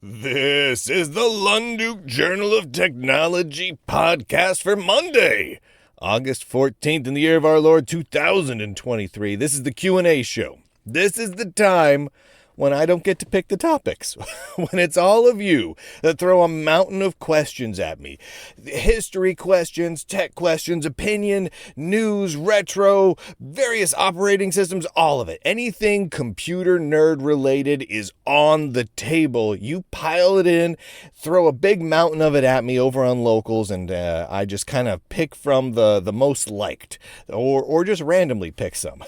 This is the Lunduke Journal of Technology podcast for Monday, August 14th in the year of our Lord 2023. This is the Q&A show. This is the time when I don't get to pick the topics, when it's all of you that throw a mountain of questions at me. History questions, tech questions, opinion, news, retro, various operating systems, all of it. Anything computer nerd related is on the table. You pile it in, throw a big mountain of it at me over on Locals, and I just kind of pick from the most liked, or just randomly pick some.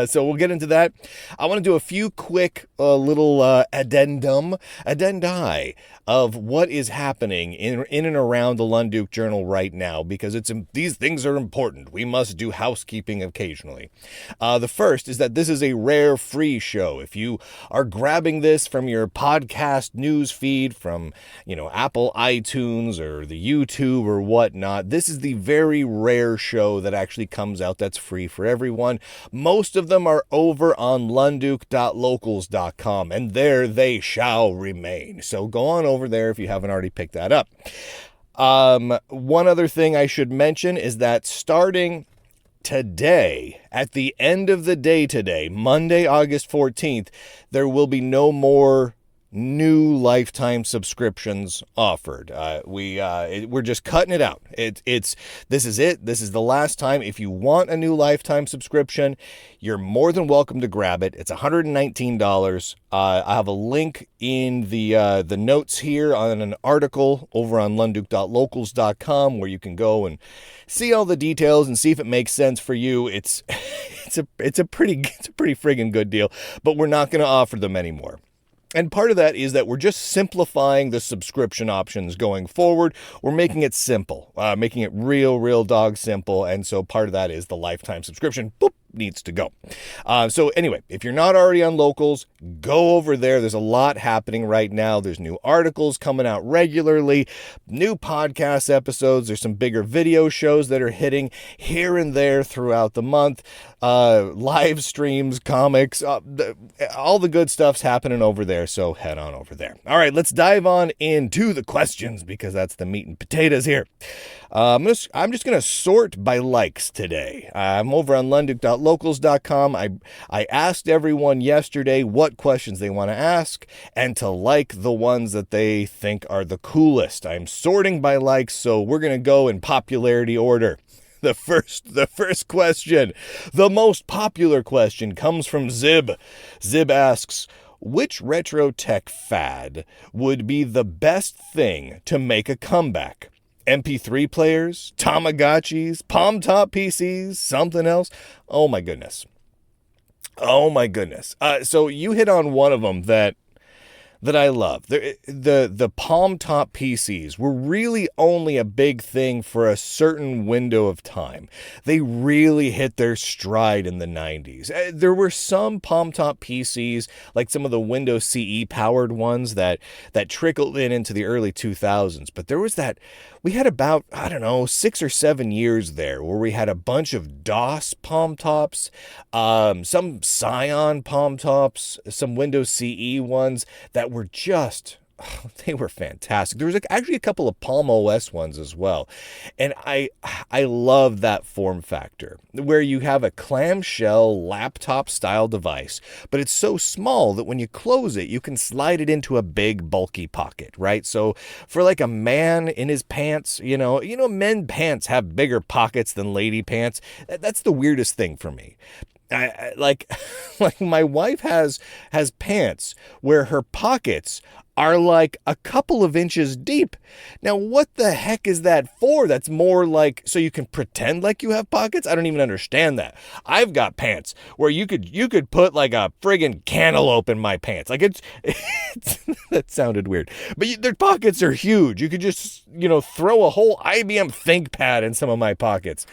So we'll get into that. I want to do a few quick little addendi of what is happening in and around the Lunduke Journal right now, because these things are important. We must do housekeeping occasionally. The first is that this is a rare free show. If you are grabbing this from your podcast news feed from, Apple iTunes or the YouTube or whatnot, this is the very rare show that actually comes out that's free for everyone. Most of them are over on lunduke.locals.com, and there they shall remain. So go on over there if you haven't already picked that up. One other thing I should mention is that starting today, at the end of the day today, Monday, August 14th, there will be no more new lifetime subscriptions offered. We're just cutting it out. This is it. This is the last time. If you want a new lifetime subscription, you're more than welcome to grab it. It's $119. I have a link in the notes here on an article over on lunduke.locals.com where you can go and see all the details and see if it makes sense for you. It's a pretty friggin' good deal, but we're not going to offer them anymore. And part of that is that we're just simplifying the subscription options going forward. We're making it simple, making it real dog simple. And so part of that is the lifetime subscription needs to go. So anyway, if you're not already on Locals, go over there. There's a lot happening right now. There's new articles coming out regularly, new podcast episodes. There's some bigger video shows that are hitting here and there throughout the month. Live streams, comics, all the good stuff's happening over there. So head on over there. All right, let's dive on into the questions because that's the meat and potatoes here. I'm just going to sort by likes today. I'm over on lunduke.locals.com. I asked everyone yesterday what questions they want to ask and to like the ones that they think are the coolest. I'm sorting by likes, so we're going to go in popularity order. The first question, the most popular question, comes from Zib. Zib asks, which retro tech fad would be the best thing to make a comeback? MP3 players, Tamagotchis, Palm Top PCs, something else? Oh my goodness. So you hit on one of them that I love. The Palm Top PCs were really only a big thing for a certain window of time. They really hit their stride in the 90s. There were some Palm Top PCs, like some of the Windows CE powered ones that trickled into the early 2000s. But there was we had about, 6 or 7 years there where we had a bunch of DOS Palm Tops, some Scion Palm Tops, some Windows CE ones that were they were fantastic. There was actually a couple of Palm OS ones as well. And I love that form factor where you have a clamshell laptop style device, but it's so small that when you close it, you can slide it into a big bulky pocket, right? So for like a man in his pants, men pants have bigger pockets than lady pants. That's the weirdest thing for me. Like my wife has pants where her pockets are like a couple of inches deep. Now, what the heck is that for? That's more like so you can pretend like you have pockets? I don't even understand that. I've got pants where you could put like a friggin' cantaloupe in my pants. Like it's that sounded weird. But their pockets are huge. You could just, throw a whole IBM ThinkPad in some of my pockets.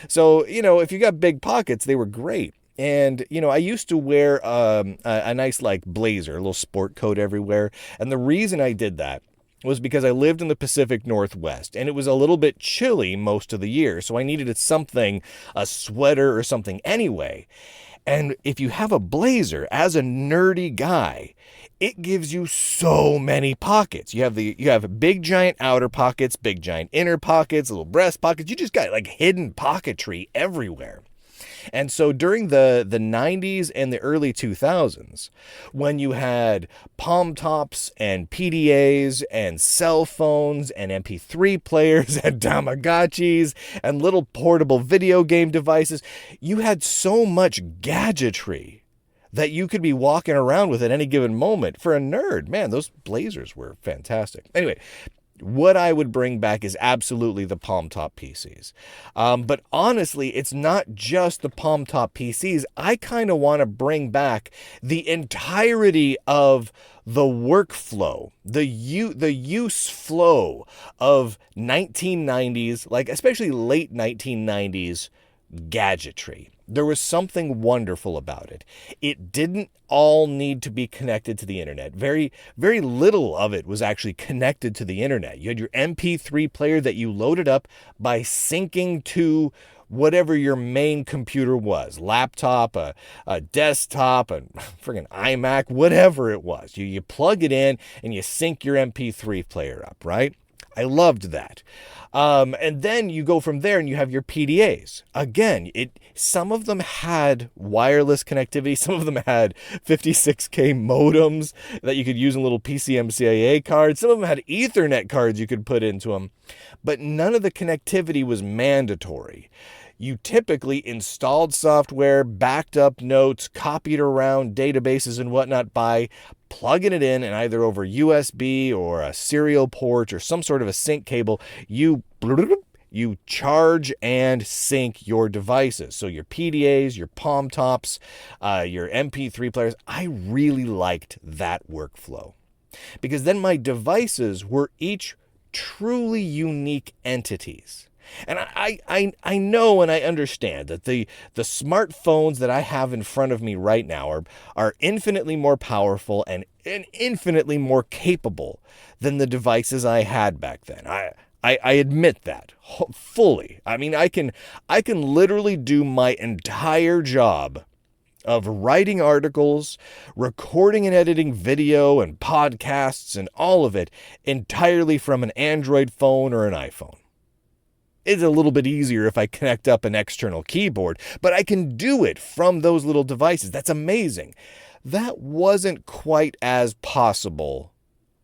So, if you got big pockets, they were great. And, I used to wear a nice like blazer, a little sport coat everywhere. And the reason I did that was because I lived in the Pacific Northwest and it was a little bit chilly most of the year. So I needed a sweater or something anyway. And if you have a blazer, as a nerdy guy, it gives you so many pockets. You have big giant outer pockets, big giant inner pockets, little breast pockets. You just got like hidden pocketry everywhere. And so during the 90s and the early 2000s, when you had palm tops and PDAs and cell phones and MP3 players and Tamagotchis and little portable video game devices, you had so much gadgetry that you could be walking around with at any given moment. For a nerd, man, those blazers were fantastic. Anyway, what I would bring back is absolutely the palm top PCs. But honestly, it's not just the palm top PCs. I kind of want to bring back the entirety of the workflow, the use flow of 1990s, like especially late 1990s gadgetry. There was something wonderful about it. It didn't all need to be connected to the internet. Very, very little of it was actually connected to the internet. You had your MP3 player that you loaded up by syncing to whatever your main computer was, laptop, a desktop, a friggin' iMac, whatever it was. You plug it in and you sync your MP3 player up, right? I loved that. And then you go from there and you have your PDAs. Again, some of them had wireless connectivity. Some of them had 56K modems that you could use in little PCMCIA cards. Some of them had Ethernet cards you could put into them. But none of the connectivity was mandatory. You typically installed software, backed up notes, copied around databases and whatnot by plugging it in, and either over USB or a serial port or some sort of a sync cable, you charge and sync your devices. So your PDAs, your palm tops, your MP3 players. I really liked that workflow because then my devices were each truly unique entities. And I know and I understand that the smartphones that I have in front of me right now are infinitely more powerful and infinitely more capable than the devices I had back then. I admit that fully. I mean, I can literally do my entire job of writing articles, recording and editing video and podcasts and all of it entirely from an Android phone or an iPhone. It's a little bit easier if I connect up an external keyboard, but I can do it from those little devices. That's amazing. That wasn't quite as possible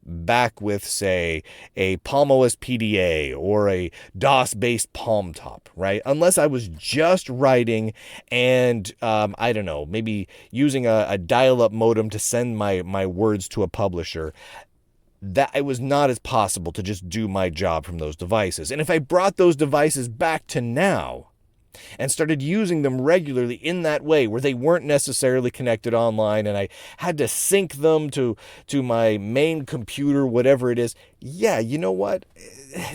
back with, say, a Palm OS PDA or a DOS-based Palm Top, right? Unless I was just writing and, I don't know, maybe using a dial-up modem to send my words to a publisher. That it was not as possible to just do my job from those devices. And if I brought those devices back to now and started using them regularly in that way where they weren't necessarily connected online and I had to sync them to my main computer, whatever it is, yeah, you know what?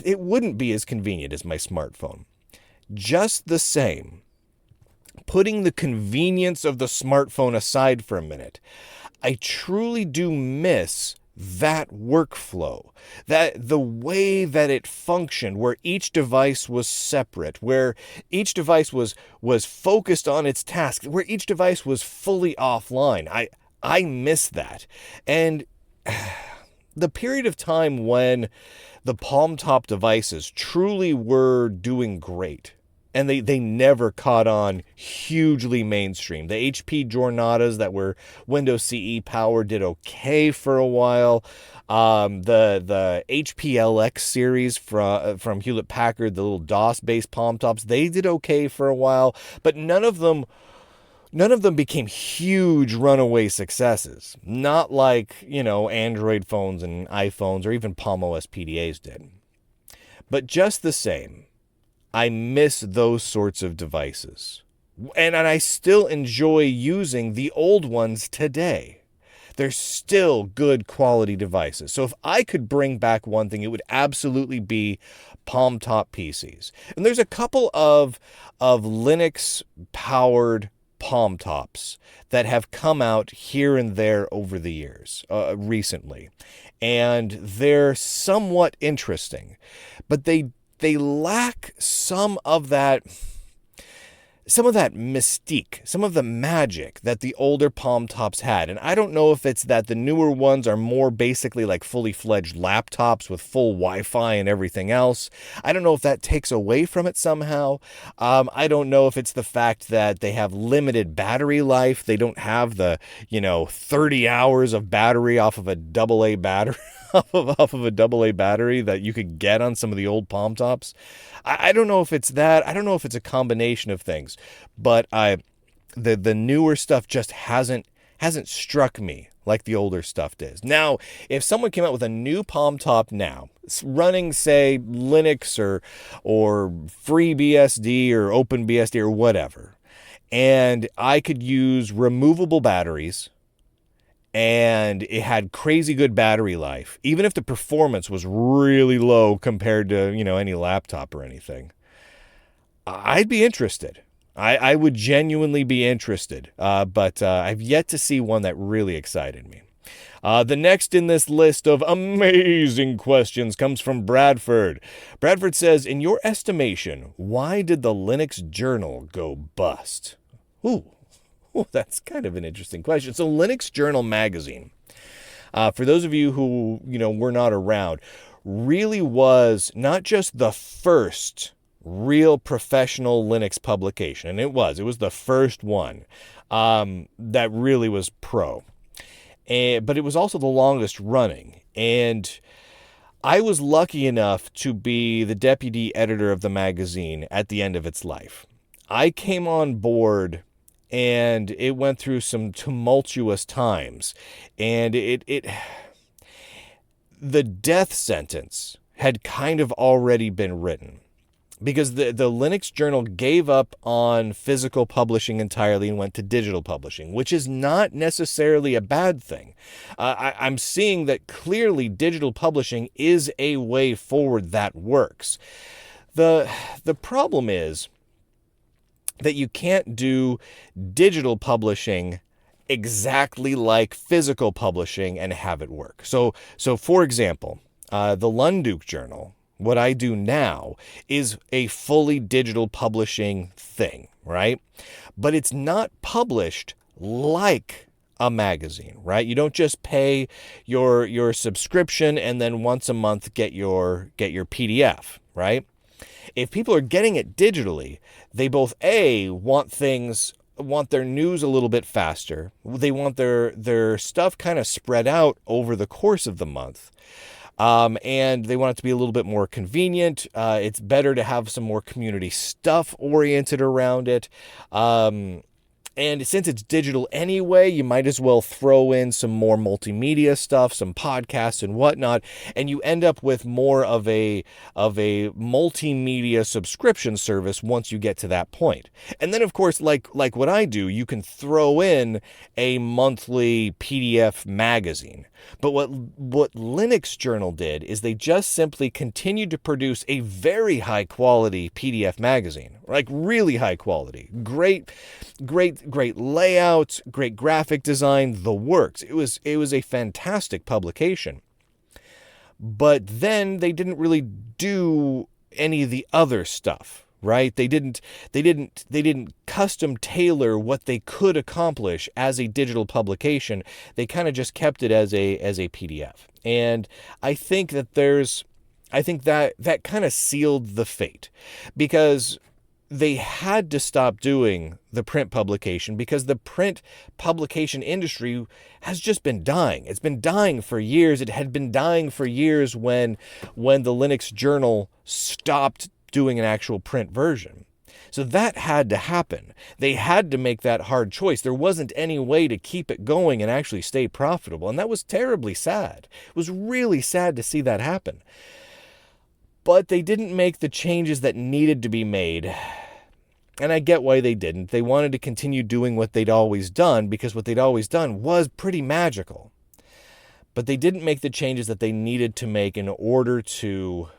It wouldn't be as convenient as my smartphone. Just the same, putting the convenience of the smartphone aside for a minute, I truly do miss that workflow, that the way that it functioned, where each device was separate, where each device was focused on its task, where each device was fully offline. I miss that. And the period of time when the Palm Top devices truly were doing great, and they never caught on hugely mainstream. The HP Jornadas that were Windows CE powered did okay for a while. The HP LX series from Hewlett Packard, the little DOS-based Palm Tops, they did okay for a while, but none of them became huge runaway successes. Not like, Android phones and iPhones or even Palm OS PDAs did. But just the same, I miss those sorts of devices. And I still enjoy using the old ones today. They're still good quality devices. So if I could bring back one thing, it would absolutely be Palm Top PCs. And there's a couple of Linux-powered Palm Tops that have come out here and there over the years, recently. And they're somewhat interesting. But they lack some of that some of that mystique, some of the magic that the older Palm Tops had. And I don't know if it's that the newer ones are more basically like fully fledged laptops with full Wi-Fi and everything else. I don't know if that takes away from it somehow. I don't know if it's the fact that they have limited battery life. They don't have the, 30 hours of battery off of a AA battery. off of a AA battery that you could get on some of the old Palm Tops. I don't know if it's that. I don't know if it's a combination of things, but the newer stuff just hasn't struck me like the older stuff does. Now, if someone came out with a new Palm Top now, running, say, Linux or FreeBSD or OpenBSD or whatever, and I could use removable batteries, and it had crazy good battery life, even if the performance was really low compared to, any laptop or anything, I'd be interested. I would genuinely be interested, but I've yet to see one that really excited me. The next in this list of amazing questions comes from Bradford. Bradford says, in your estimation, why did the Linux Journal go bust? Ooh, that's kind of an interesting question. So Linux Journal magazine, for those of you who, were not around, really was not just the first real professional Linux publication. And it was the first one that really was pro. But it was also the longest running. And I was lucky enough to be the deputy editor of the magazine at the end of its life. I came on board and it went through some tumultuous times, and the death sentence had kind of already been written, because the Linux Journal gave up on physical publishing entirely and went to digital publishing, which is not necessarily a bad thing. I'm seeing that clearly digital publishing is a way forward that works. The problem is that you can't do digital publishing exactly like physical publishing and have it work. So for example, the Lunduke Journal, what I do now is a fully digital publishing thing, right? But it's not published like a magazine, right? You don't just pay your subscription and then once a month get your PDF, right? If people are getting it digitally, they both want their news a little bit faster. They want their stuff kind of spread out over the course of the month. And they want it to be a little bit more convenient. It's better to have some more community stuff oriented around it. And since it's digital anyway, you might as well throw in some more multimedia stuff, some podcasts and whatnot, and you end up with more of a multimedia subscription service once you get to that point. And then, of course, like what I do, you can throw in a monthly PDF magazine. But what Linux Journal did is they just simply continued to produce a very high quality PDF magazine, like really high quality, great layout, great graphic design, the works. It was a fantastic publication. But then they didn't really do any of the other stuff, right? They didn't custom tailor what they could accomplish as a digital publication. They kind of just kept it as a PDF. And I think that that kind of sealed the fate, because they had to stop doing the print publication because the print publication industry has just been dying. It's been dying for years. It had been dying for years when the Linux Journal stopped doing an actual print version. So that had to happen. They had to make that hard choice. There wasn't any way to keep it going and actually stay profitable. And that was terribly sad. It was really sad to see that happen. But they didn't make the changes that needed to be made. And I get why they didn't. They wanted to continue doing what they'd always done because what they'd always done was pretty magical. But they didn't make the changes that they needed to make in order to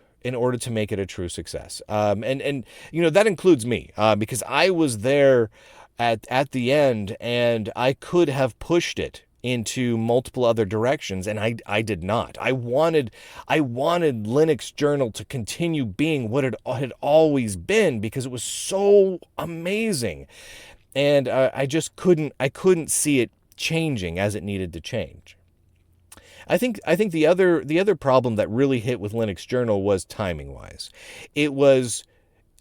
make it a true success. And that includes me, because I was there at the end, and I could have pushed it into multiple other directions, and I did not. I wanted Linux Journal to continue being what it had always been because it was so amazing, and I just couldn't see it changing as it needed to change. I think the other problem that really hit with Linux Journal was timing wise. It was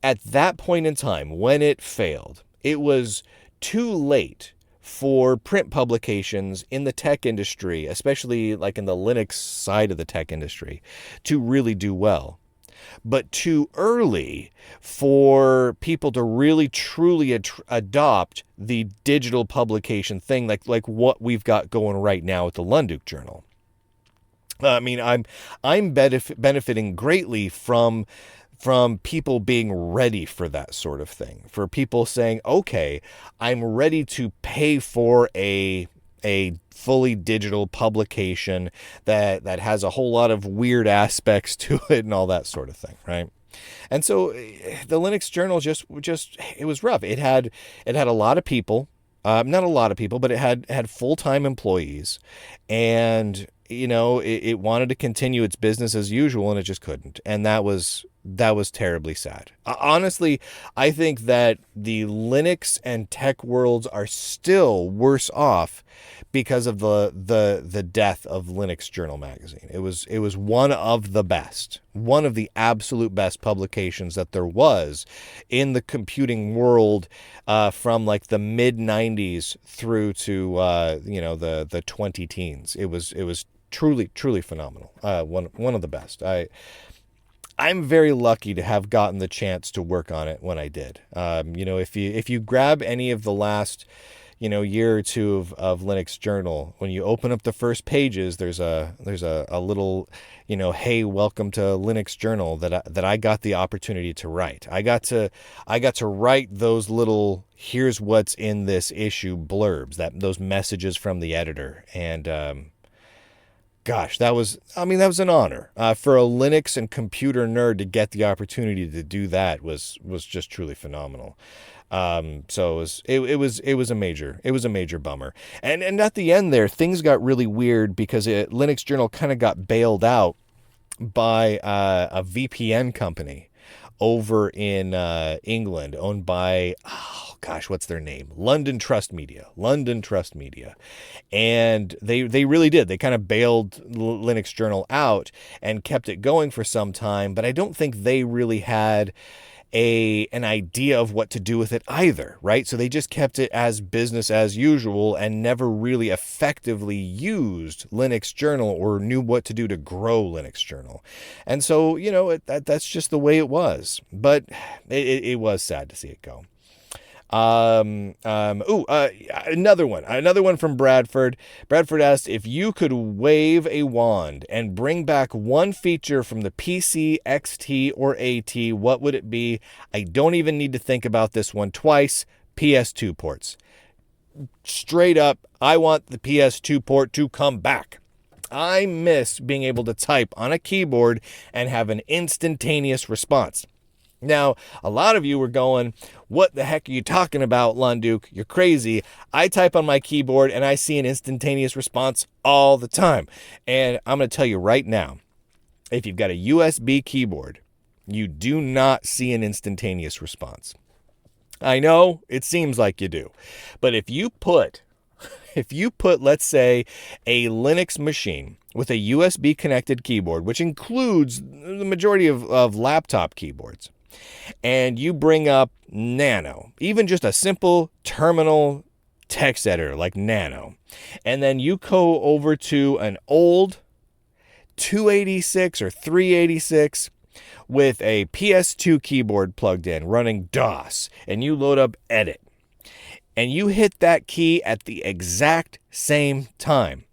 at that point in time when it failed, it was too late for print publications in the tech industry, especially like in the Linux side of the tech industry, to really do well. But too early for people to really truly adopt the digital publication thing, like what we've got going right now with the Lunduke Journal. I mean, I'm benefiting greatly from people being ready for that sort of thing, for people saying, okay, I'm ready to pay for a fully digital publication that has a whole lot of weird aspects to it and all that sort of thing, right? And so the Linux Journal just it was rough. It had a lot of people, not a lot of people, but it had full-time employees, and it wanted to continue its business as usual, and it just couldn't. And that was terribly sad. Honestly, I think that the Linux and tech worlds are still worse off because of the death of Linux Journal magazine. It was one of the best, one of the absolute best publications that there was in the computing world from like the mid 90s through to the 20 teens. It was truly phenomenal. One of the best. I'm very lucky to have gotten the chance to work on it when I did. If you grab any of the last year or two of Linux Journal, when you open up the first pages, there's a little hey, welcome to Linux Journal that I got the opportunity to write. I got to write those little here's what's in this issue blurbs, those messages from the editor. And gosh, that was an honor for a Linux and computer nerd to get the opportunity to do that was just truly phenomenal. So it was a major bummer. And at the end there, things got really weird because Linux Journal kind of got bailed out by a VPN company over in England, owned by, what's their name? London Trust Media. And they really did. They kind of bailed Linux Journal out and kept it going for some time, but I don't think they really had an idea of what to do with it either, right? So they just kept it as business as usual and never really effectively used Linux Journal or knew what to do to grow Linux Journal. And so, that's just the way it was. But it was sad to see it go. Another one from Bradford. Bradford asked if you could wave a wand and bring back one feature from the PC, XT, or AT, what would it be? I don't even need to think about this one twice. PS2 ports. Straight up, I want the PS2 port to come back. I miss being able to type on a keyboard and have an instantaneous response. Now, a lot of you were going, what the heck are you talking about, Lunduke? You're crazy. I type on my keyboard and I see an instantaneous response all the time. And I'm going to tell you right now, if you've got a USB keyboard, you do not see an instantaneous response. I know it seems like you do, but if you put, let's say, a Linux machine with a USB connected keyboard, which includes the majority of laptop keyboards, and you bring up Nano, even just a simple terminal text editor like Nano, and then you go over to an old 286 or 386 with a PS2 keyboard plugged in running DOS, and you load up Edit, and you hit that key at the exact same time,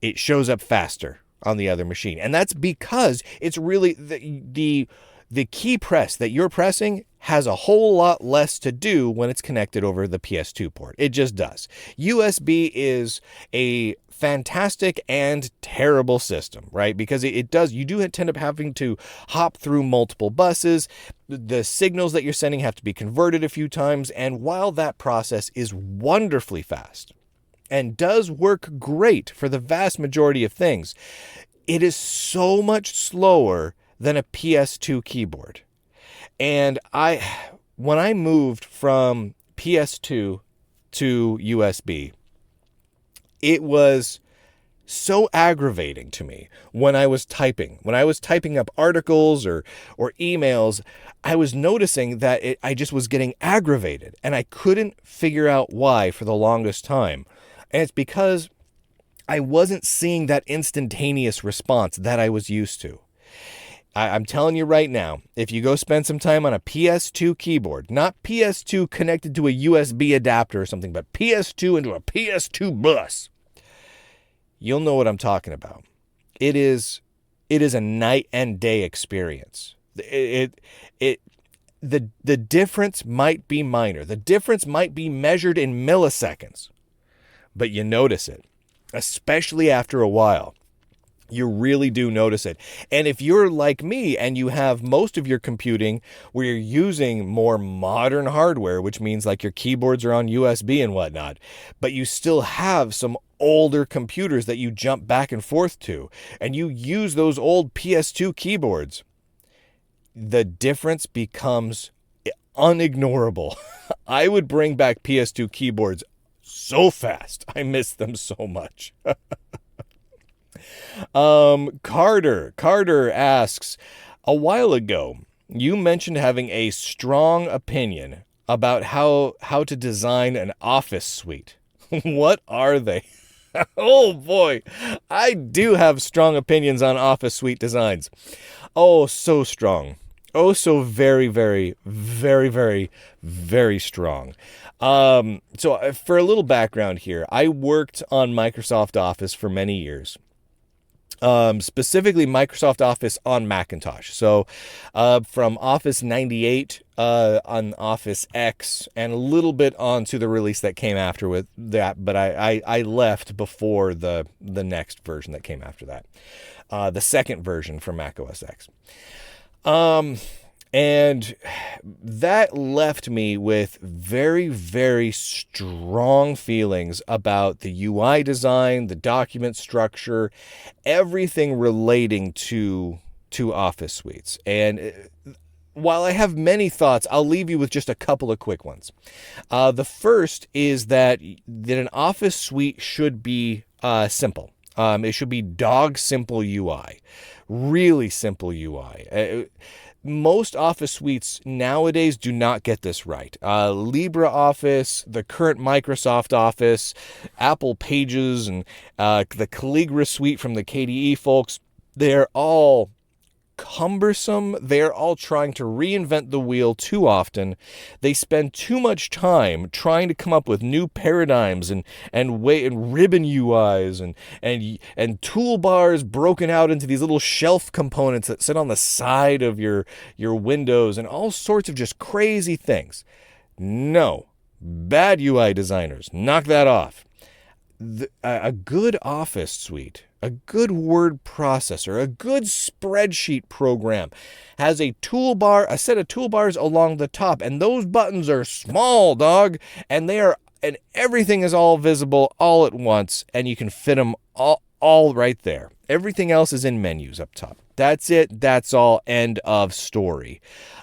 it shows up faster on the other machine. And that's because it's really the key press that you're pressing has a whole lot less to do when it's connected over the PS2 port. It just does. USB is a fantastic and terrible system, right? Because you do tend up having to hop through multiple buses. The signals that you're sending have to be converted a few times. And while that process is wonderfully fast, and does work great for the vast majority of things, it is so much slower than a PS2 keyboard. And when I moved from PS2 to USB, it was so aggravating to me when I was typing up articles or emails. I was noticing that I just was getting aggravated, and I couldn't figure out why for the longest time. And it's because I wasn't seeing that instantaneous response that I was used to. I'm telling you right now, if you go spend some time on a PS2 keyboard, not PS2 connected to a USB adapter or something, but PS2 into a PS2 bus, you'll know what I'm talking about. It is a night and day experience. The difference might be minor. The difference might be measured in milliseconds, but you notice it, especially after a while. You really do notice it. And if you're like me and you have most of your computing where you're using more modern hardware, which means like your keyboards are on USB and whatnot, but you still have some older computers that you jump back and forth to, and you use those old PS2 keyboards, the difference becomes unignorable. I would bring back PS2 keyboards so fast. I miss them so much. Carter asks, a while ago, you mentioned having a strong opinion about how to design an office suite. What are they? Oh boy, I do have strong opinions on office suite designs. Oh, so strong. Oh, so very, very, very, very, very strong. So for a little background here, I worked on Microsoft Office for many years. Specifically Microsoft Office on Macintosh. So from Office 98 on Office X, and a little bit onto the release that came after with that, but I left before the next version that came after that, the second version for Mac OS X. And that left me with very, very strong feelings about the UI design, the document structure, everything relating to Office suites. And while I have many thoughts, I'll leave you with just a couple of quick ones. The first is that an Office suite should be simple. It should be dog simple UI, really simple UI. Most Office suites nowadays do not get this right. LibreOffice, the current Microsoft Office, Apple Pages, and the Calligra suite from the KDE folks, they're all cumbersome. They're all trying to reinvent the wheel too often. They spend too much time trying to come up with new paradigms and ribbon UIs and toolbars broken out into these little shelf components that sit on the side of your windows and all sorts of just crazy things. No, bad UI designers, knock that off. A good Office suite, a good word processor, a good spreadsheet program has a toolbar, a set of toolbars along the top, and those buttons are small, dog, and everything is all visible all at once, and you can fit them all right there. Everything else is in menus up top. That's it. That's all. End of story.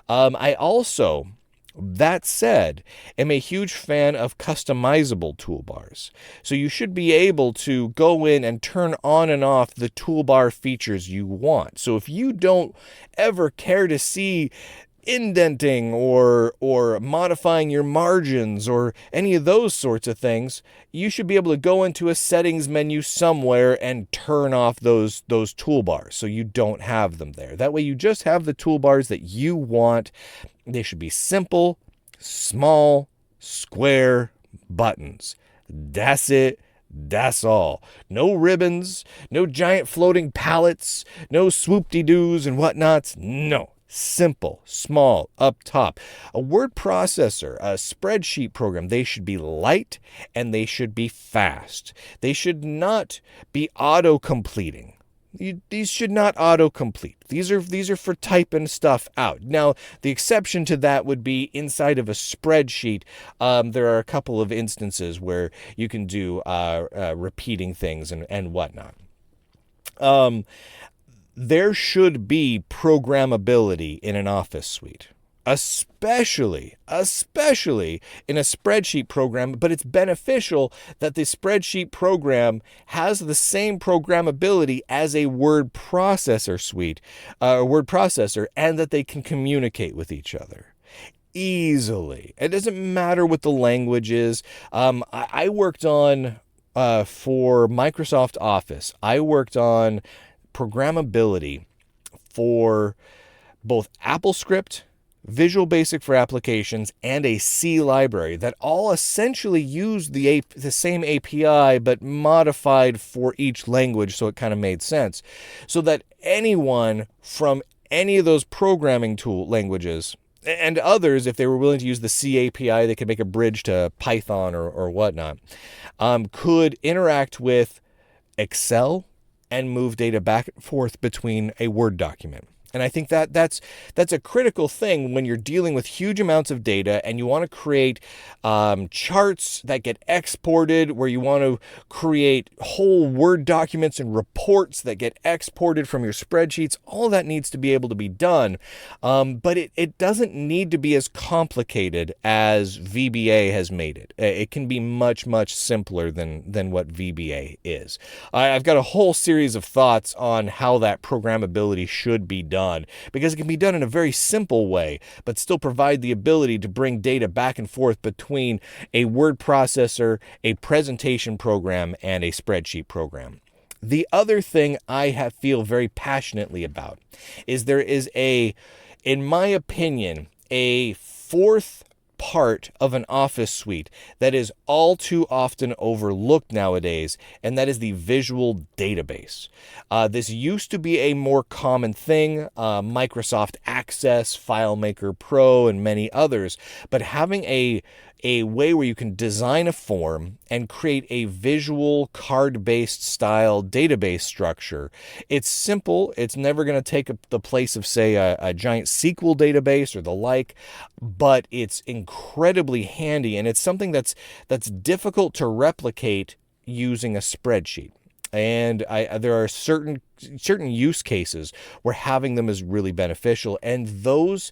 I also, that said, am a huge fan of customizable toolbars. So you should be able to go in and turn on and off the toolbar features you want. So if you don't ever care to see indenting or modifying your margins or any of those sorts of things, you should be able to go into a settings menu somewhere and turn off those toolbars so you don't have them there. That way you just have the toolbars that you want. They should be simple, small, square buttons. That's it. That's all. No ribbons, no giant floating palettes, no swoop-de-doos and whatnots. No. Simple, small, up top. A word processor, a spreadsheet program, they should be light and they should be fast. They should not be auto-completing. These should not autocomplete. These are for typing stuff out. Now, the exception to that would be inside of a spreadsheet. There are a couple of instances where you can do repeating things and whatnot. There should be programmability in an Office suite, especially in a spreadsheet program, but it's beneficial that the spreadsheet program has the same programmability as a word processor suite, word processor, and that they can communicate with each other easily. It doesn't matter what the language is. I worked on, for Microsoft Office, I worked on programmability for both AppleScript, Visual Basic for applications, and a C library that all essentially use the same API but modified for each language, so it kind of made sense. So that anyone from any of those programming tool languages and others, if they were willing to use the C API, they could make a bridge to Python or whatnot, could interact with Excel and move data back and forth between a Word document. And I think that's a critical thing when you're dealing with huge amounts of data and you want to create charts that get exported, where you want to create whole Word documents and reports that get exported from your spreadsheets. All that needs to be able to be done. But it doesn't need to be as complicated as VBA has made it. It can be much, much simpler than what VBA is. I've got a whole series of thoughts on how that programmability should be done, because it can be done in a very simple way, but still provide the ability to bring data back and forth between a word processor, a presentation program, and a spreadsheet program. The other thing I feel very passionately about is there is in my opinion, a fourth part of an Office suite that is all too often overlooked nowadays, and that is the visual database. This used to be a more common thing, Microsoft Access, FileMaker Pro, and many others, but having a way where you can design a form and create a visual card-based style database structure. It's simple. It's never going to take the place of, say, a giant SQL database or the like, but it's incredibly handy, and it's something that's difficult to replicate using a spreadsheet. And there are certain use cases where having them is really beneficial, and those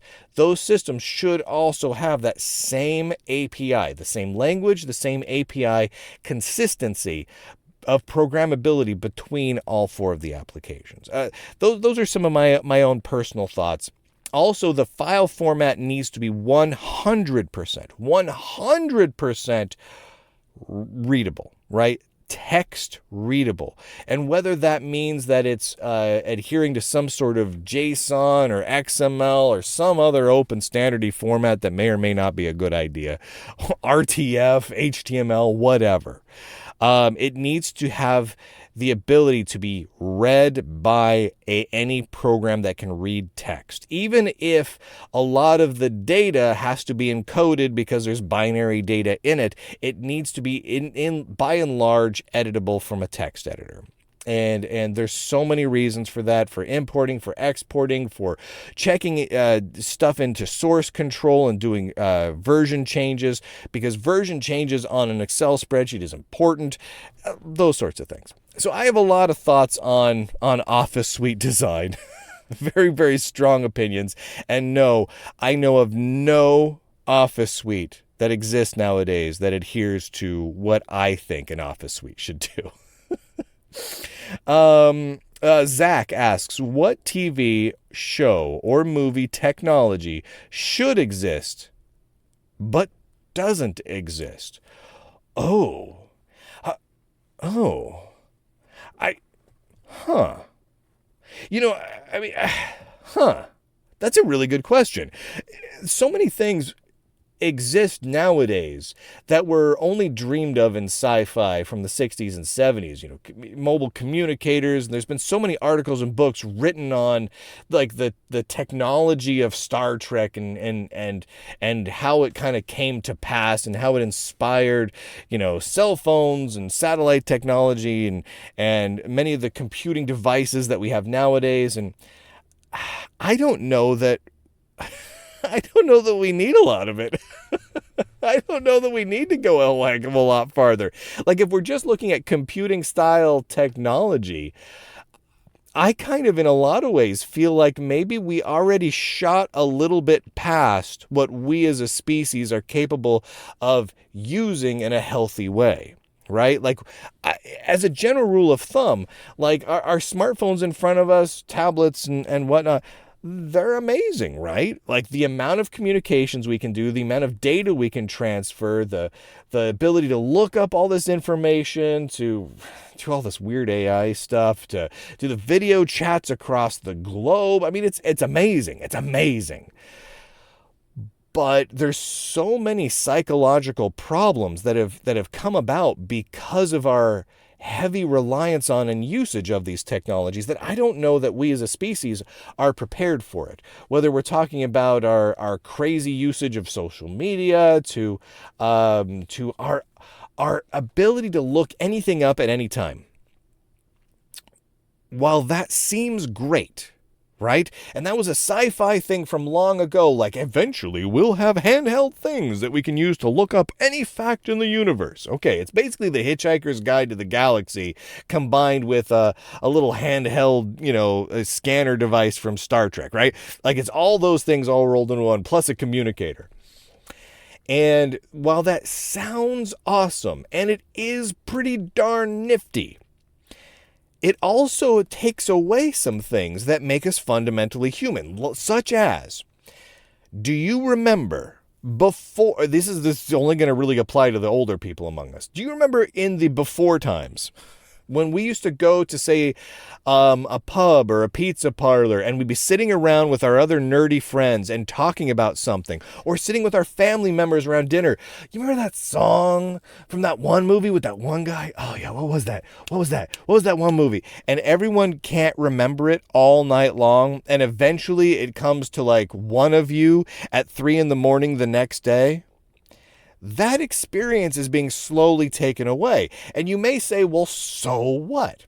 systems should also have that same API, the same language, the same API consistency of programmability between all four of the applications. Those are some of my own personal thoughts. Also, the file format needs to be 100% readable, right? Text readable. And whether that means that it's adhering to some sort of JSON or XML or some other open standardy format that may or may not be a good idea, RTF, HTML, whatever. It needs to have the ability to be read by any program that can read text. Even if a lot of the data has to be encoded because there's binary data in it, it needs to be by and large editable from a text editor. And there's so many reasons for that, for importing, for exporting, for checking stuff into source control and doing version changes, because version changes on an Excel spreadsheet is important, those sorts of things. So I have a lot of thoughts on Office suite design, very, very strong opinions. And no, I know of no Office suite that exists nowadays that adheres to what I think an Office suite should do. Zach asks, what TV show or movie technology should exist but doesn't exist? That's a really good question. So many things exist nowadays that were only dreamed of in sci-fi from the 60s and 70s, mobile communicators. And there's been so many articles and books written on like the technology of Star Trek and how it kind of came to pass and how it inspired, cell phones and satellite technology and many of the computing devices that we have nowadays. And I don't know that we need a lot of it. I don't know that we need to go a heck of a lot farther. Like, if we're just looking at computing style technology, I kind of, in a lot of ways, feel like maybe we already shot a little bit past what we as a species are capable of using in a healthy way. Right? Like, as a general rule of thumb, like our smartphones in front of us, tablets and whatnot, they're amazing, right? Like, the amount of communications we can do, the amount of data we can transfer, the ability to look up all this information, to all this weird AI stuff, to do the video chats across the globe. I mean, it's amazing. It's amazing. But there's so many psychological problems that have come about because of our heavy reliance on and usage of these technologies that I don't know that we as a species are prepared for it. Whether we're talking about our crazy usage of social media, to our ability to look anything up at any time. While that seems great, right? And that was a sci-fi thing from long ago, like eventually we'll have handheld things that we can use to look up any fact in the universe. Okay, it's basically the Hitchhiker's Guide to the Galaxy combined with a little handheld, a scanner device from Star Trek, right? Like, it's all those things all rolled into one, plus a communicator. And while that sounds awesome, and it is pretty darn nifty, it also takes away some things that make us fundamentally human, such as, do you remember before, this is only going to really apply to the older people among us. Do you remember in the before times, when we used to go to, say, a pub or a pizza parlor, and we'd be sitting around with our other nerdy friends and talking about something, or sitting with our family members around dinner? You remember that song from that one movie with that one guy? Oh yeah, what was that? What was that one movie? And everyone can't remember it all night long, and eventually it comes to like one of you at 3 a.m. the next day. That experience is being slowly taken away. And you may say, well, so what?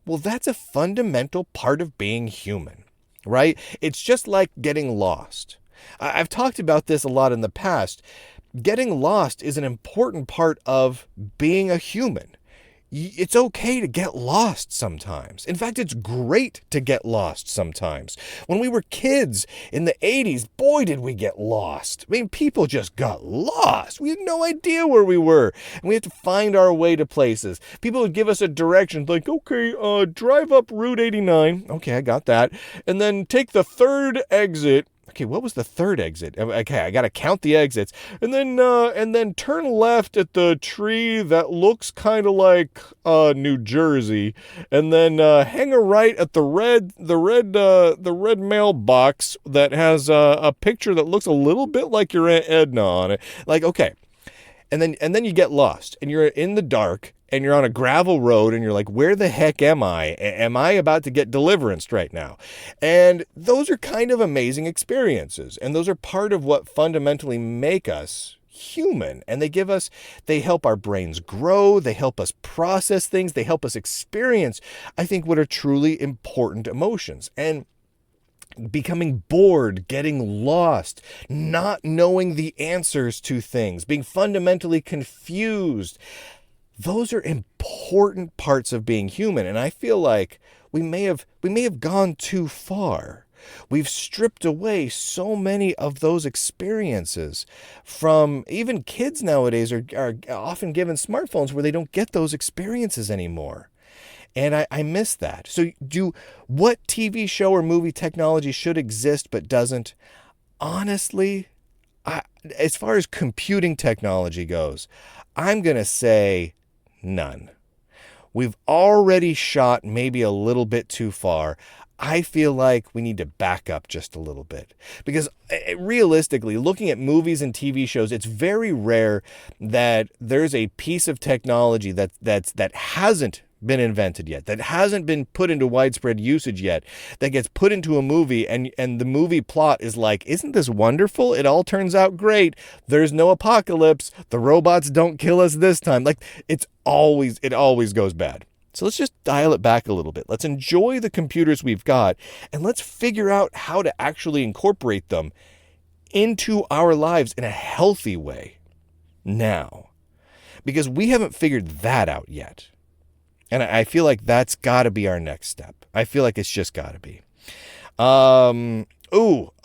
Well, that's a fundamental part of being human, right? It's just like getting lost. I've talked about this a lot in the past. Getting lost is an important part of being a human. It's okay to get lost sometimes. In fact, it's great to get lost sometimes. When we were kids in the 80s, boy, did we get lost. I mean, people just got lost. We had no idea where we were. And we had to find our way to places. People would give us a direction, like, okay, drive up Route 89. Okay, I got that. And then take the third exit. Okay, what was the third exit? Okay, I got to count the exits. And then turn left at the tree that looks kind of like New Jersey. And then hang a right at the red mailbox that has a picture that looks a little bit like your Aunt Edna on it. Like, okay. And then you get lost and you're in the dark and you're on a gravel road and you're like, where the heck am I? Am I about to get deliverance right now? And those are kind of amazing experiences. And those are part of what fundamentally make us human. And they help our brains grow. They help us process things. They help us experience, I think, what are truly important emotions. And becoming bored, getting lost, not knowing the answers to things, being fundamentally confused. Those are important parts of being human. And I feel like we may have gone too far. We've stripped away so many of those experiences from, even kids nowadays are often given smartphones where they don't get those experiences anymore. And I miss that. So what TV show or movie technology should exist but doesn't? Honestly, as far as computing technology goes, I'm going to say none. We've already shot maybe a little bit too far. I feel like we need to back up just a little bit, because realistically, looking at movies and TV shows, it's very rare that there's a piece of technology that hasn't been invented yet, that hasn't been put into widespread usage yet, that gets put into a movie and the movie plot is like, isn't this wonderful? It all turns out great. There's no apocalypse. The robots don't kill us this time. Like, it always goes bad. So let's just dial it back a little bit. Let's enjoy the computers we've got, and let's figure out how to actually incorporate them into our lives in a healthy way now, because we haven't figured that out yet. And I feel like that's got to be our next step. I feel like it's just got to be.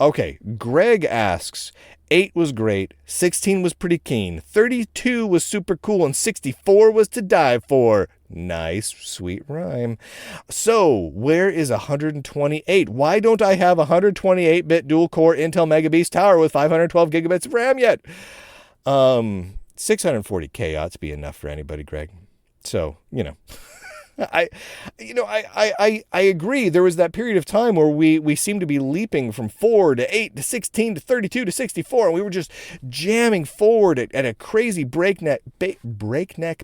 Okay. Greg asks, 8 was great, 16 was pretty keen, 32 was super cool, and 64 was to die for. Nice, sweet rhyme. So, where is 128? Why don't I have a 128-bit dual-core Intel Mega Beast Tower with 512 gigabytes of RAM yet? 640K ought to be enough for anybody, Greg. So, I agree. There was that period of time where we seemed to be leaping from 4 to 8 to 16 to 32 to 64, and we were just jamming forward at a crazy breakneck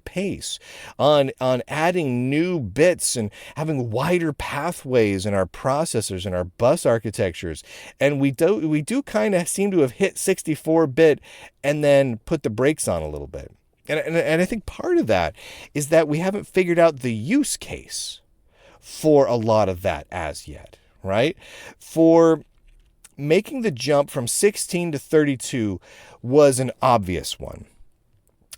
pace on adding new bits and having wider pathways in our processors and our bus architectures. And we do kind of seem to have hit 64-bit and then put the brakes on a little bit. And I think part of that is that we haven't figured out the use case for a lot of that as yet, right? For making the jump from 16 to 32 was an obvious one.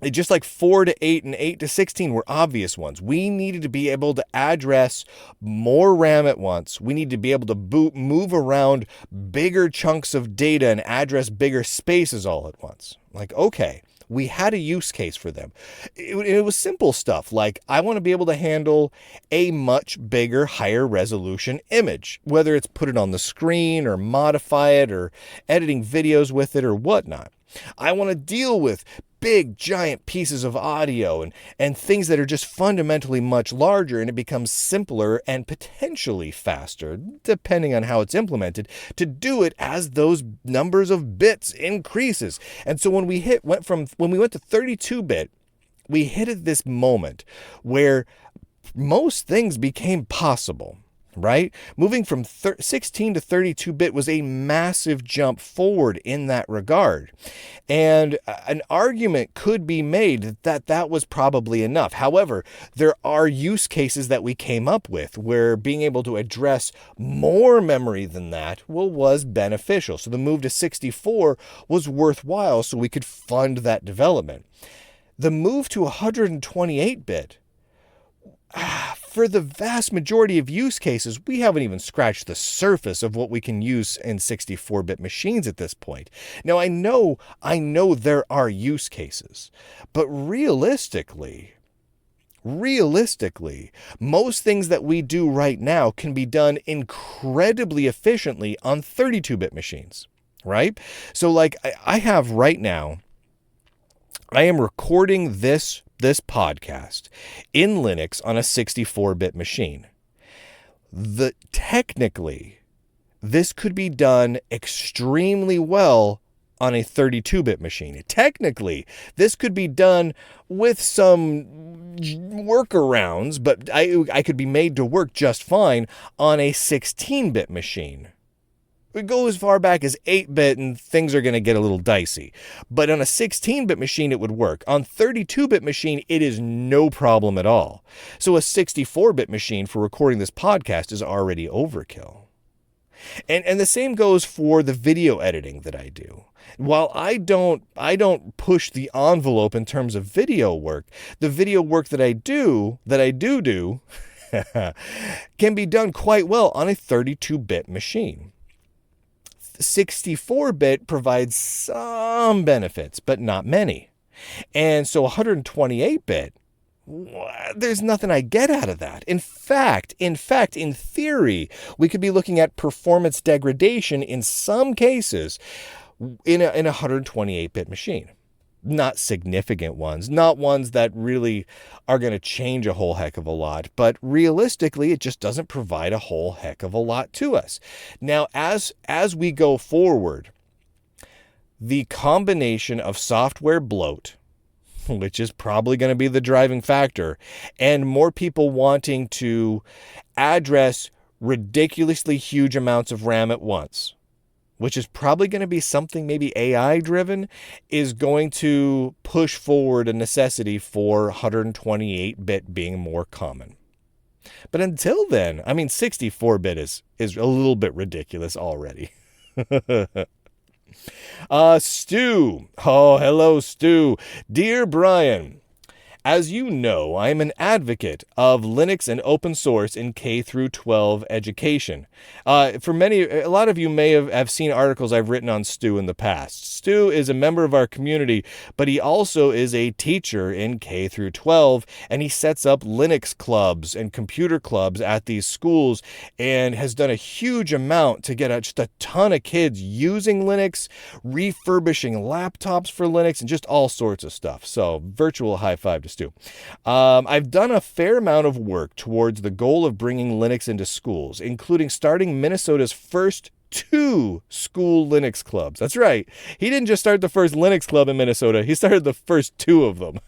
Just like 4 to 8 and 8 to 16 were obvious ones. We needed to be able to address more RAM at once. We need to be able to move around bigger chunks of data and address bigger spaces all at once. Like, okay. We had a use case for them. It was simple stuff like, I want to be able to handle a much bigger, higher resolution image, whether it's put it on the screen or modify it or editing videos with it or whatnot. I want to deal with big, giant pieces of audio and things that are just fundamentally much larger, and it becomes simpler and potentially faster, depending on how it's implemented, to do it as those numbers of bits increases. And so when we went to 32-bit, we hit at this moment where most things became possible. Right? Moving from 16 to 32-bit was a massive jump forward in that regard. And an argument could be made that was probably enough. However, there are use cases that we came up with where being able to address more memory than that was beneficial. So the move to 64 was worthwhile so we could fund that development. The move to 128-bit, for the vast majority of use cases, we haven't even scratched the surface of what we can use in 64-bit machines at this point. Now, I know there are use cases, but realistically, most things that we do right now can be done incredibly efficiently on 32-bit machines, right? So like I have right now, I am recording this podcast in Linux on a 64-bit machine. Technically, this could be done extremely well on a 32-bit machine. Technically, this could be done with some workarounds, but I could be made to work just fine on a 16-bit machine. We go as far back as 8-bit and things are going to get a little dicey. But on a 16-bit machine, it would work. On 32-bit machine, it is no problem at all. So a 64-bit machine for recording this podcast is already overkill. And the same goes for the video editing that I do. While I don't push the envelope in terms of video work, the video work that I do can be done quite well on a 32-bit machine. 64-bit provides some benefits, but not many. And so 128-bit, there's nothing I get out of that. In fact, in theory, we could be looking at performance degradation in some cases in a 128-bit machine. not significant ones, not ones that really are going to change a whole heck of a lot, but realistically, it just doesn't provide a whole heck of a lot to us. Now, as we go forward, the combination of software bloat, which is probably going to be the driving factor, and more people wanting to address ridiculously huge amounts of RAM at once, which is probably going to be something maybe AI driven, is going to push forward a necessity for 128-bit being more common. But until then, I mean, 64-bit is a little bit ridiculous already. Stu. Oh, hello, Stu. Dear Brian, as you know, I am an advocate of Linux and open source in K through 12 education. A lot of you may have seen articles I've written on Stu in the past. Stu is a member of our community, but he also is a teacher in K through 12, and he sets up Linux clubs and computer clubs at these schools and has done a huge amount to get just a ton of kids using Linux, refurbishing laptops for Linux, and just all sorts of stuff. So, virtual high five to Stu. I've done a fair amount of work towards the goal of bringing Linux into schools, including starting Minnesota's first 2 school Linux clubs. That's right. He didn't just start the first Linux club in Minnesota. He started the first 2 of them.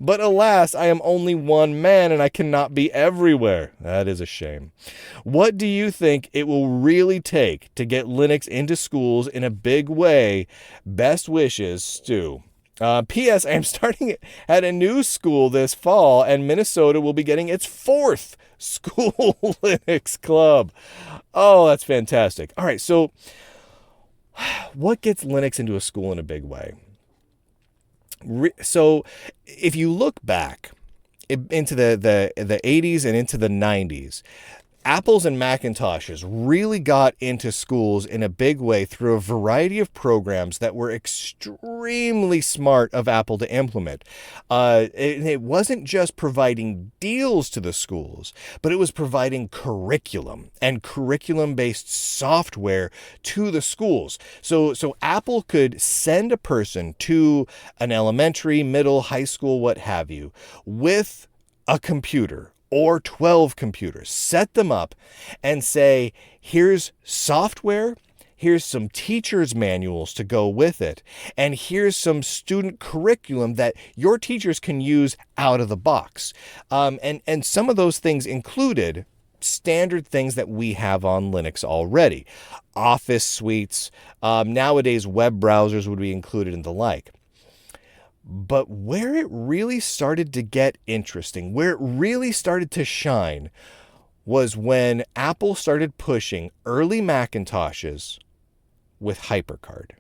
But alas, I am only one man and I cannot be everywhere. That is a shame. What do you think it will really take to get Linux into schools in a big way? Best wishes, Stu. P.S. I am starting at a new school this fall, and Minnesota will be getting its 4th school Linux club. Oh, that's fantastic. All right, so what gets Linux into a school in a big way? So if you look back into the 80s and into the 90s, Apples and Macintoshes really got into schools in a big way through a variety of programs that were extremely smart of Apple to implement. It wasn't just providing deals to the schools, but it was providing curriculum and curriculum-based software to the schools. So Apple could send a person to an elementary, middle, high school, what have you, with a computer or 12 computers, set them up and say, here's software, here's some teacher's manuals to go with it, and here's some student curriculum that your teachers can use out of the box. And some of those things included standard things that we have on Linux already. Office suites, nowadays web browsers would be included and the like. But where it really started to get interesting, where it really started to shine, was when Apple started pushing early Macintoshes with HyperCard.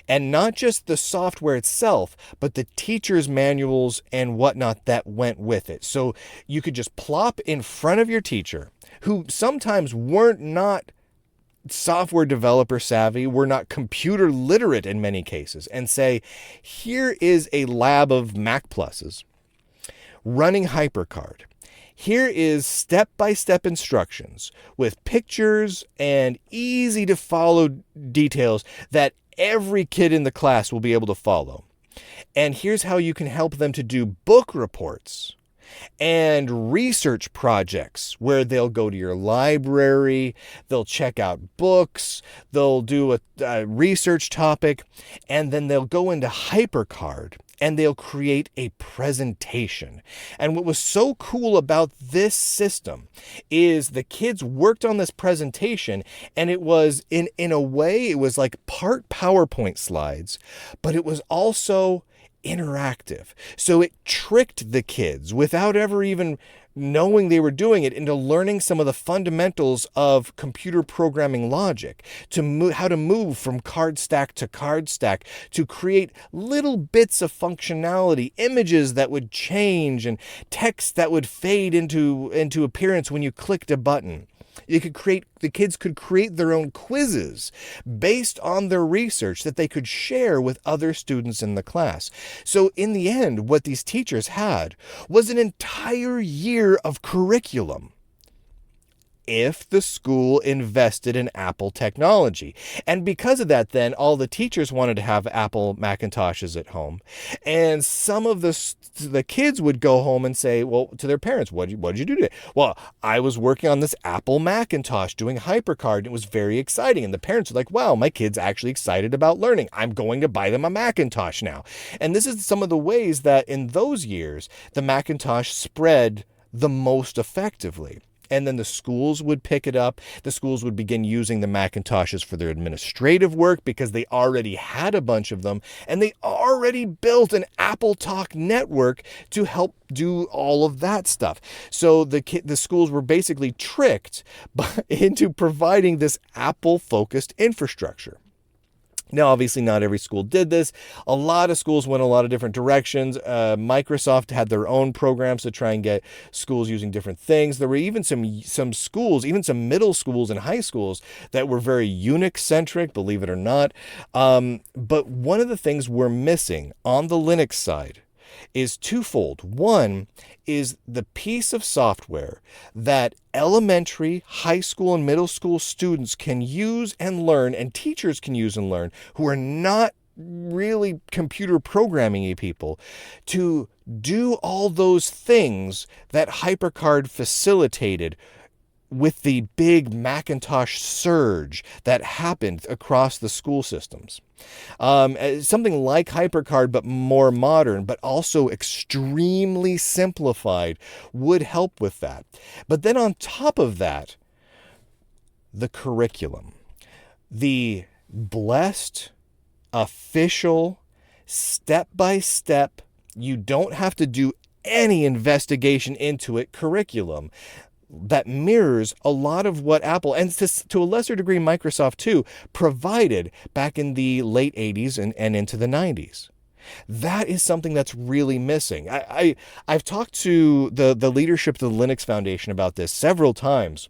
And not just the software itself, but the teacher's manuals and whatnot that went with it. So you could just plop in front of your teacher, who sometimes weren't not software developer savvy, we're not computer literate in many cases, and say, here is a lab of Mac Pluses running HyperCard. Here is step-by-step instructions with pictures and easy to follow details that every kid in the class will be able to follow. And here's how you can help them to do book reports and research projects where they'll go to your library, they'll check out books, they'll do a research topic, and then they'll go into HyperCard and they'll create a presentation. And what was so cool about this system is the kids worked on this presentation, and it was, in a way, it was like part PowerPoint slides, but it was also interactive. So it tricked the kids without ever even knowing they were doing it into learning some of the fundamentals of computer programming logic, to how to move from card stack to card stack, to create little bits of functionality, images that would change and text that would fade into appearance when you clicked a button. The kids could create their own quizzes based on their research that they could share with other students in the class. So in the end, what these teachers had was an entire year of curriculum if the school invested in Apple technology. And because of that, then all the teachers wanted to have Apple Macintoshes at home. And some of the kids would go home and say, well, to their parents, what did you do today? Well, I was working on this Apple Macintosh doing HyperCard, and it was very exciting. And the parents are like, wow, my kid's actually excited about learning. I'm going to buy them a Macintosh now. And this is some of the ways that in those years, the Macintosh spread the most effectively. And then the schools would pick it up. The schools would begin using the Macintoshes for their administrative work because they already had a bunch of them. And they already built an Apple Talk network to help do all of that stuff. So the schools were basically tricked into providing this Apple-focused infrastructure. Now, obviously, not every school did this. A lot of schools went a lot of different directions. Microsoft had their own programs to try and get schools using different things. There were even some schools, even some middle schools and high schools that were very Unix-centric, believe it or not. But one of the things we're missing on the Linux side is twofold. One is the piece of software that elementary, high school, and middle school students can use and learn, and teachers can use and learn, who are not really computer programming people, to do all those things that HyperCard facilitated with the big Macintosh surge that happened across the school systems. Something like HyperCard, but more modern, but also extremely simplified, would help with that. But then on top of that, the curriculum. The blessed, official, step-by-step, you don't have to do any investigation into it curriculum that mirrors a lot of what Apple, and to a lesser degree Microsoft too, provided back in the late 80s and into the 90s. That is something that's really missing. I've talked to the leadership of the Linux Foundation about this several times,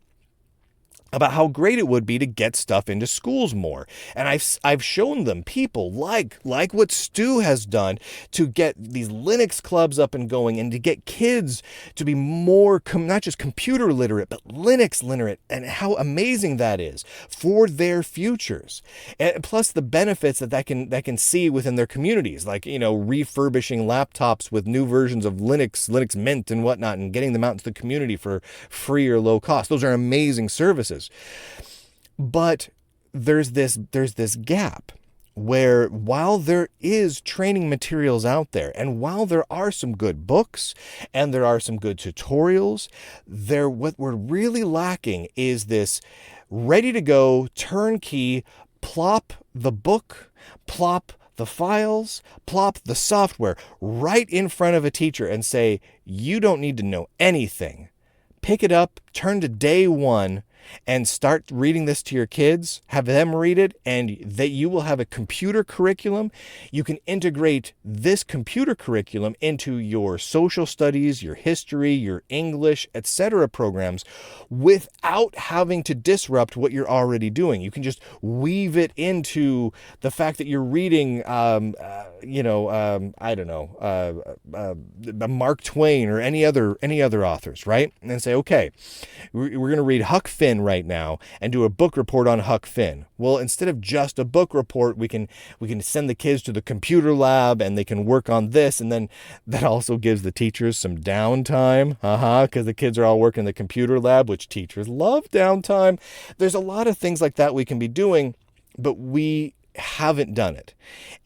about how great it would be to get stuff into schools more. And I've shown them people like what Stu has done to get these Linux clubs up and going, and to get kids to be more not just computer literate, but Linux literate, and how amazing that is for their futures. And plus the benefits that can see within their communities, like, refurbishing laptops with new versions of Linux Mint and whatnot, and getting them out into the community for free or low cost. Those are amazing services. But there's this gap where, while there is training materials out there, and while there are some good books and there are some good tutorials, what we're really lacking is this ready to go turnkey, plop the book, plop the files, plop the software right in front of a teacher and say, you don't need to know anything. Pick it up, turn to day one, and start reading this to your kids, have them read it, and that you will have a computer curriculum. You can integrate this computer curriculum into your social studies, your history, your English, etc. programs without having to disrupt what you're already doing. You can just weave it into the fact that you're reading, Mark Twain or any other authors, right? And then say, okay, we're going to read Huck Finn right now and do a book report on Huck Finn. Well, instead of just a book report, we can send the kids to the computer lab and they can work on this, and then that also gives the teachers some downtime, because the kids are all working in the computer lab, which teachers love downtime. There's a lot of things like that we can be doing, but we haven't done it.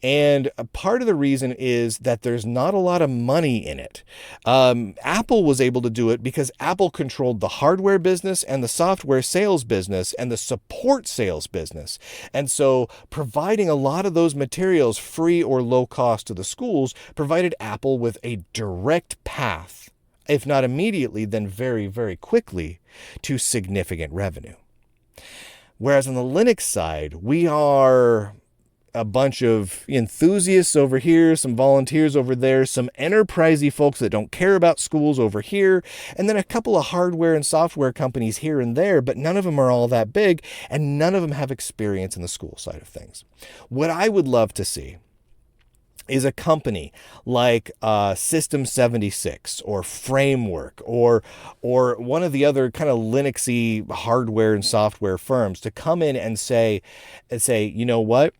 And a part of the reason is that there's not a lot of money in it. Apple was able to do it because Apple controlled the hardware business and the software sales business and the support sales business. And so providing a lot of those materials free or low cost to the schools provided Apple with a direct path, if not immediately, then very, very quickly, to significant revenue. Whereas on the Linux side, we are a bunch of enthusiasts over here, some volunteers over there, some enterprisey folks that don't care about schools over here, and then a couple of hardware and software companies here and there, but none of them are all that big, and none of them have experience in the school side of things. What I would love to see is a company like System 76 or Framework or one of the other kind of Linuxy hardware and software firms to come in and say, you know what?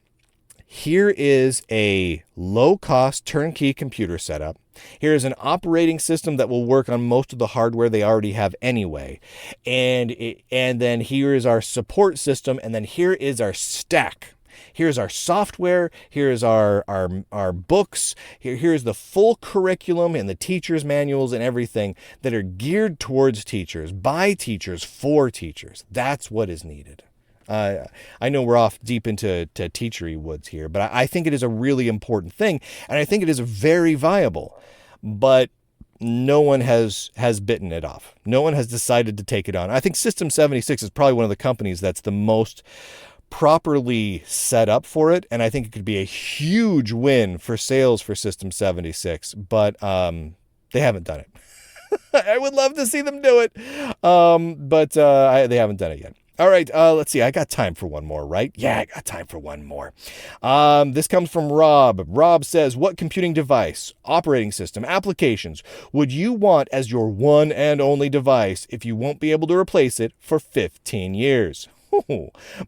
Here is a low-cost turnkey computer setup. Here is an operating system that will work on most of the hardware they already have anyway. And then here is our support system, and then here is our stack. Here's our software, here's our books, here's the full curriculum and the teachers' manuals and everything that are geared towards teachers, by teachers, for teachers. That's what is needed. I know we're off deep into teachery woods here, but I think it is a really important thing, and I think it is very viable. But no one has bitten it off. No one has decided to take it on. I think System 76 is probably one of the companies that's the most properly set up for it, and I think it could be a huge win for sales for System 76, but they haven't done it. I would love to see them do it, but they haven't done it yet. All right, let's see. I got time for one more, right? Yeah, I got time for one more. This comes from Rob. Rob says, what computing device, operating system, applications would you want as your one and only device if you won't be able to replace it for 15 years?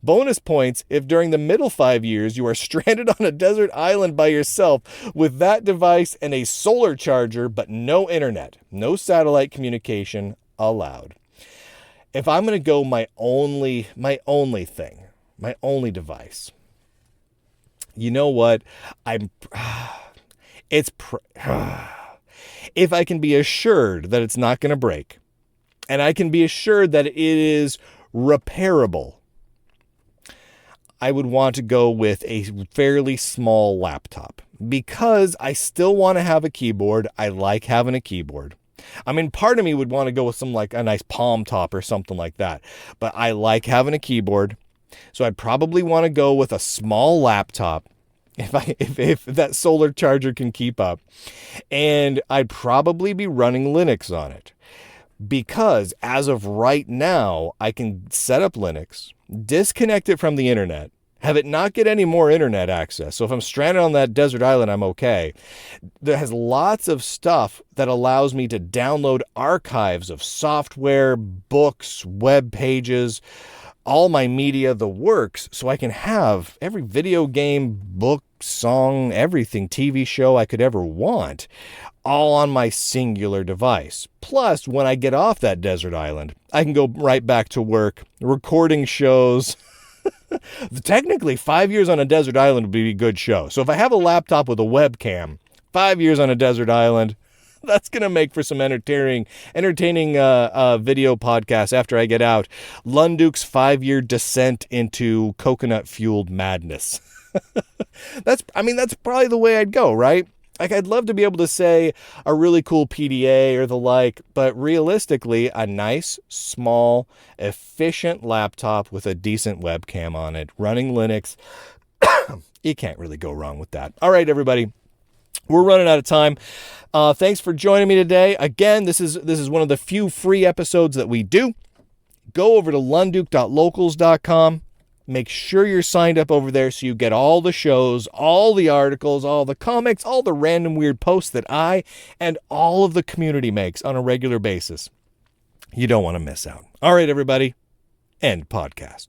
Bonus points if during the middle 5 years you are stranded on a desert island by yourself with that device and a solar charger, but no internet, no satellite communication allowed. If I'm going to go my only device, you know what? If I can be assured that it's not going to break, and I can be assured that it is repairable, I would want to go with a fairly small laptop because I still want to have a keyboard. I like having a keyboard. I mean, part of me would want to go with some like a nice Palm Top or something like that, but I like having a keyboard. So I'd probably want to go with a small laptop if that solar charger can keep up, and I'd probably be running Linux on it. Because as of right now, I can set up Linux, disconnect it from the internet, have it not get any more internet access. So if I'm stranded on that desert island, I'm okay. There has lots of stuff that allows me to download archives of software, books, web pages, all my media, the works, so I can have every video game, book, song, everything, TV show I could ever want, all on my singular device. Plus, when I get off that desert island, I can go right back to work, recording shows. Technically, 5 years on a desert island would be a good show. So if I have a laptop with a webcam, 5 years on a desert island, that's going to make for some entertaining video podcasts after I get out. Lunduke's 5-year descent into coconut-fueled madness. That's probably the way I'd go, right? Like, I'd love to be able to say a really cool PDA or the like, but realistically, a nice, small, efficient laptop with a decent webcam on it, running Linux. You can't really go wrong with that. All right, everybody. We're running out of time. Thanks for joining me today. Again, this is one of the few free episodes that we do. Go over to lunduke.locals.com. Make sure you're signed up over there so you get all the shows, all the articles, all the comics, all the random weird posts that I and all of the community makes on a regular basis. You don't want to miss out. All right, everybody. End podcast.